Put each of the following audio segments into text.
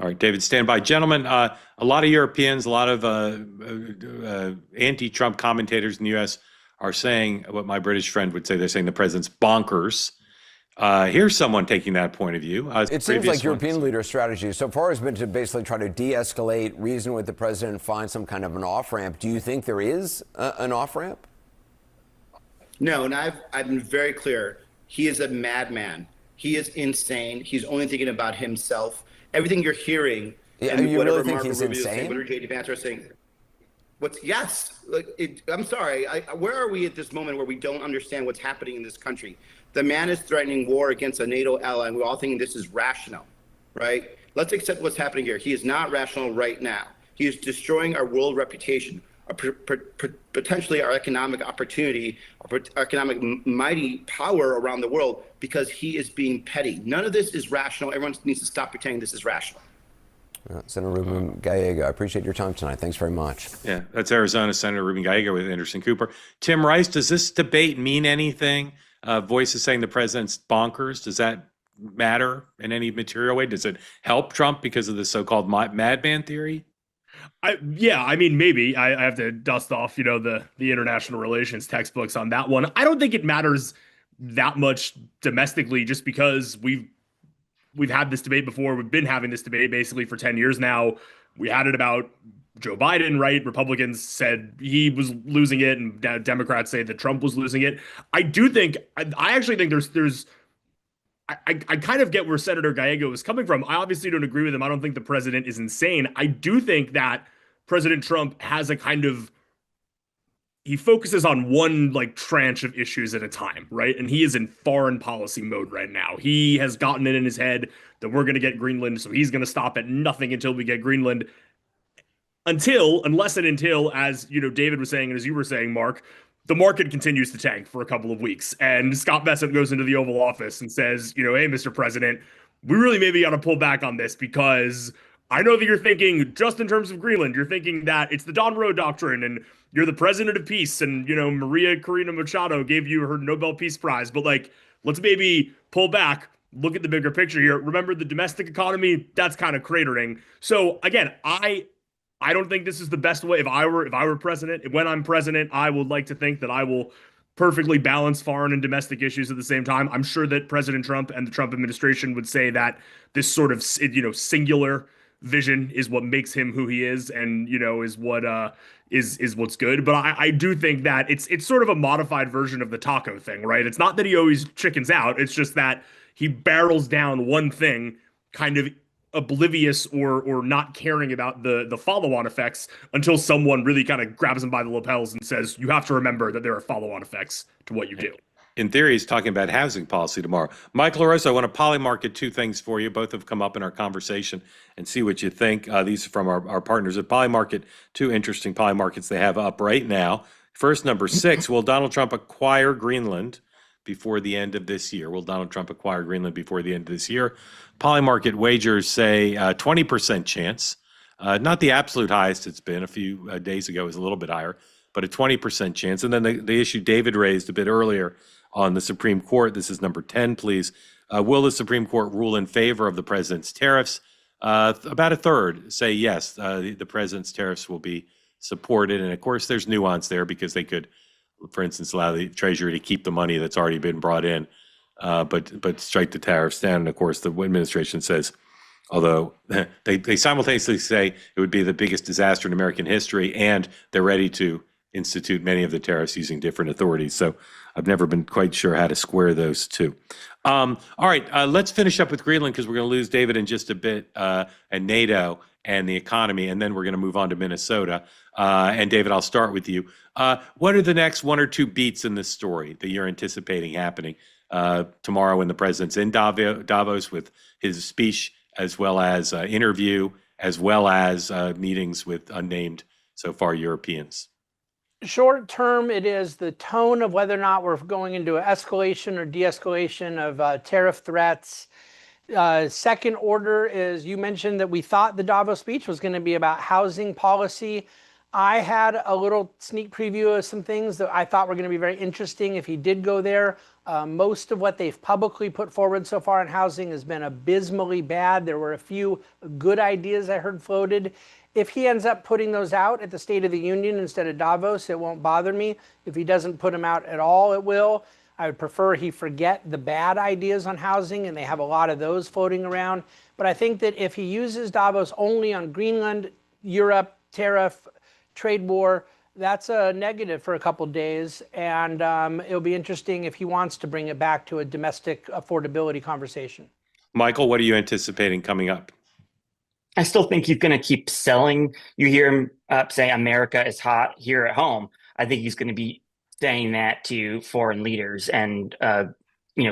All right, David, stand by. Gentlemen, a lot of Europeans, a lot of anti-Trump commentators in the U.S. are saying what my British friend would say. They're saying the president's bonkers. Here's someone taking that point of view. It seems like European leader strategy so far has been to basically try to de-escalate, reason with the president, find some kind of an off-ramp. Do you think there is an off-ramp? No, and I've been very clear. He is a madman. He is insane. He's only thinking about himself. Everything you're hearing, and you whatever really think Marco he's Rubio is insane? saying, whatever J.D. Vance are saying, yes. I'm sorry. Where are we at this moment where we don't understand what's happening in this country? The man is threatening war against a NATO ally, and we're all thinking this is rational, right? Let's accept what's happening here. He is not rational right now. He is destroying our world reputation, potentially our economic opportunity, our economic mighty power around the world, because he is being petty. None of this is rational. Everyone needs to stop pretending this is rational. Senator Ruben Gallego, I appreciate your time tonight. Thanks very much. Yeah, that's Arizona Senator Ruben Gallego with Anderson Cooper. Tim Rice, does this debate mean anything? Voices saying the president's bonkers. Does that matter in any material way? Does it help Trump because of the so-called madman theory? Yeah, I mean, maybe. I have to dust off, the international relations textbooks on that one. I don't think it matters that much domestically, just because we've had this debate before. We've been having this debate basically for 10 years now. We had it about Joe Biden, right? Republicans said he was losing it, and Democrats say that Trump was losing it. I actually think I kind of get where Senator Gallego is coming from. I obviously don't agree with him. I don't think the president is insane. I do think that President Trump has he focuses on one tranche of issues at a time, right? And he is in foreign policy mode right now. He has gotten it in his head that we're going to get Greenland, so he's going to stop at nothing until we get Greenland. Unless and until, as David was saying, and as you were saying, Mark, the market continues to tank for a couple of weeks. And Scott Bessent goes into the Oval Office and says, hey, Mr. President, we really maybe got to pull back on this, because I know that you're thinking, just in terms of Greenland, you're thinking that it's the Don Rowe Doctrine and you're the president of peace, and, Maria Corina Machado gave you her Nobel Peace Prize. But let's maybe pull back, look at the bigger picture here. Remember, the domestic economy, that's kind of cratering. So again, I don't think this is the best way. If I were president, when I'm president, I would like to think that I will perfectly balance foreign and domestic issues at the same time. I'm sure that President Trump and the Trump administration would say that this sort of, singular vision is what makes him who he is, and, is what is what's good. But I do think that it's sort of a modified version of the taco thing, right? It's not that he always chickens out. It's just that he barrels down one thing, kind of oblivious or not caring about the follow-on effects, until someone really kind of grabs him by the lapels and says, you have to remember that there are follow-on effects to what you do. In theory, he's talking about housing policy tomorrow. Michael LaRosa, I want to Polymarket two things for you. Both have come up in our conversation, and see what you think. These are from our partners at Polymarket. Two interesting Polymarkets they have up right now. First, number 6, will Donald Trump acquire Greenland before the end of this year? Will Donald Trump acquire Greenland before the end of this year? Polymarket wagers say 20% chance. Not the absolute highest it's been. A few days ago it was a little bit higher, but a 20% chance. And then the issue David raised a bit earlier on the Supreme Court. This is number 10, please. Will the Supreme Court rule in favor of the president's tariffs? About a third say yes, the president's tariffs will be supported. And of course, there's nuance there, because they could, for instance, allow the Treasury to keep the money that's already been brought in, but strike the tariffs down. And of course, the administration says, although they simultaneously say it would be the biggest disaster in American history, and they're ready to institute many of the tariffs using different authorities. So I've never been quite sure how to square those two. All right, let's finish up with Greenland, because we're going to lose David in just a bit, and NATO and the economy, and then we're going to move on to Minnesota. And David, I'll start with you. What are the next one or two beats in this story that you're anticipating happening tomorrow when the president's in Davos with his speech, as well as interview, as well as meetings with unnamed, so far, Europeans? Short term, it is the tone of whether or not we're going into an escalation or de-escalation of tariff threats. Second order is, you mentioned that we thought the Davos speech was going to be about housing policy. I had a little sneak preview of some things that I thought were going to be very interesting if he did go there. Most of what they've publicly put forward so far on housing has been abysmally bad. There were a few good ideas I heard floated. If he ends up putting those out at the State of the Union instead of Davos, it won't bother me. If he doesn't put them out at all, it will. I would prefer he forget the bad ideas on housing, and they have a lot of those floating around. But I think that if he uses Davos only on Greenland, Europe, tariff, trade war, that's a negative for a couple of days. And it'll be interesting if he wants to bring it back to a domestic affordability conversation. Michael, what are you anticipating coming up? I still think he's going to keep selling. You hear him say America is hot here at home. I think he's going to be saying that to foreign leaders and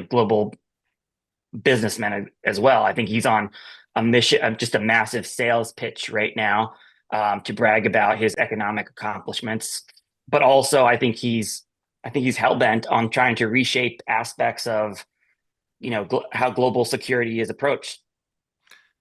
global businessmen as well. I think he's on a mission, just a massive sales pitch right now to brag about his economic accomplishments. But also, I think he's hellbent on trying to reshape aspects of how global security is approached.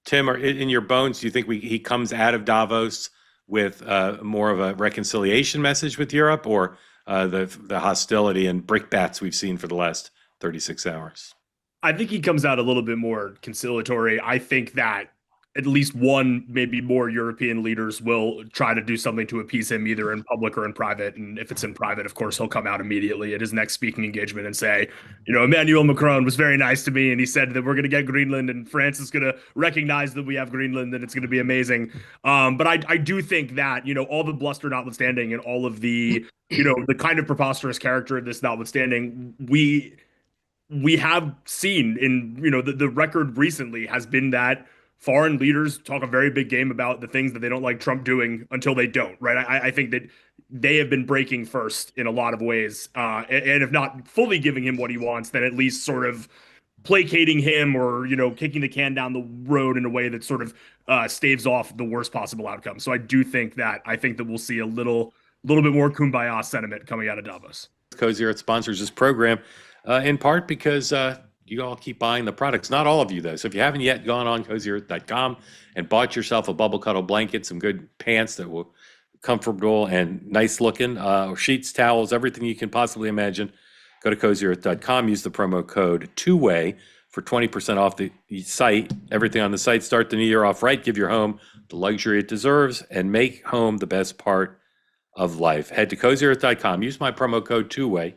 Tim, in your bones, do you think he comes out of Davos with more of a reconciliation message with Europe, or the hostility and brickbats we've seen for the last 36 hours? I think he comes out a little bit more conciliatory. I think that at least one, maybe more European leaders will try to do something to appease him, either in public or in private. And if it's in private, of course, he'll come out immediately at his next speaking engagement and say, Emmanuel Macron was very nice to me, and he said that we're going to get Greenland, and France is going to recognize that we have Greenland, and it's going to be amazing. But I do think that, all the bluster notwithstanding, and all of the, the kind of preposterous character of this notwithstanding, we have seen in, the record recently has been that foreign leaders talk a very big game about the things that they don't like Trump doing until they don't, right? I think that they have been breaking first in a lot of ways. And if not fully giving him what he wants, then at least sort of placating him or, kicking the can down the road in a way that sort of staves off the worst possible outcome. So I think that we'll see a little bit more kumbaya sentiment coming out of Davos. Cozy Earth sponsors this program in part because you all keep buying the products. Not all of you, though. So if you haven't yet gone on CozyEarth.com and bought yourself a bubble cuddle blanket, some good pants that will comfortable and nice looking, sheets, towels, everything you can possibly imagine, go to CozyEarth.com. Use the promo code TWOWAY for 20% off the site. Everything on the site. Start the new year off right. Give your home the luxury it deserves and make home the best part of life. Head to CozyEarth.com. Use my promo code TWOWAY.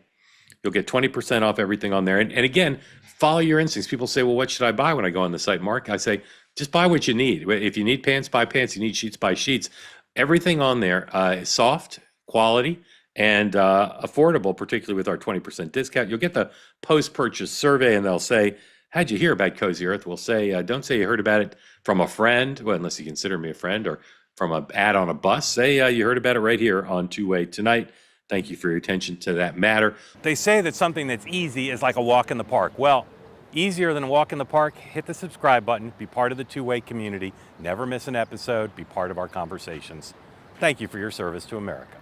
You'll get 20% off everything on there. And again, follow your instincts. People say, well, what should I buy when I go on the site, Mark? I say, just buy what you need. If you need pants, buy pants. You need sheets, buy sheets. Everything on there is soft, quality, and affordable, particularly with our 20% discount. You'll get the post-purchase survey, and they'll say, how'd you hear about Cozy Earth? We'll say, don't say you heard about it from a friend, well, unless you consider me a friend, or from an ad on a bus. Say you heard about it right here on Two Way tonight. Thank you for your attention to that matter. They say that something that's easy is like a walk in the park. Well, easier than a walk in the park, hit the subscribe button, be part of the Two Way community, never miss an episode, be part of our conversations. Thank you for your service to America.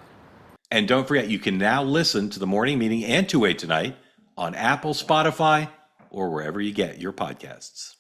And don't forget, you can now listen to the morning meeting and Two Way tonight on Apple, Spotify, or wherever you get your podcasts.